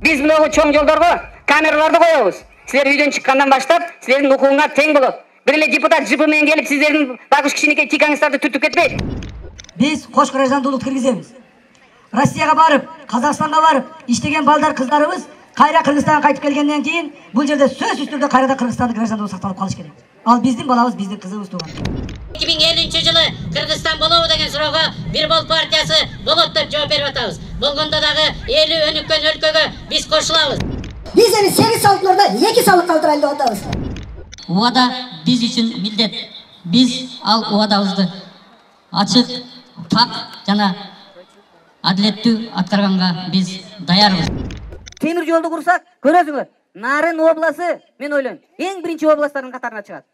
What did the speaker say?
Биз мынау чоң жолдорго камераларды коебуз. Силер үйдөн чыккандан баштап силердин укугуңар тең болот. Бир эле депутат жыпы менен келип сиздердин багыш кичинекей тикаңыздарды түртүп кетпейт. Биз кош граждандуулук киргизебиз. Россияга барып, Казакстанга барып иштеген балдар кыздарыбыз кайра Кыргызстанга кайтып келгенден кийин бул жерде сөзсүз түрдө кайрадан Кыргызстандын граждандуулугу сакталып калыш керек. Ал биздин балабыз, биздин кызыбыз тууган. 2050-жылы Кыргызстан болобу деген суроого Бир Бол партиясы болот деп жооп берип атабыз. Болгондо дагы эли өнүккөн өлкөгө биз кошулабыз. Биз эми 8 салыктарда 2 салык калтырайлы деп атабыз. Убада биз үчүн милдет. Биз ал убадабызды ачык, так жана адилеттүү аткарганга биз даярбыз. Темир жолду курсак, көрөсүңөр. Нарын обласы, мен ойлойм, эң биринчи областтардын катарына чыгат.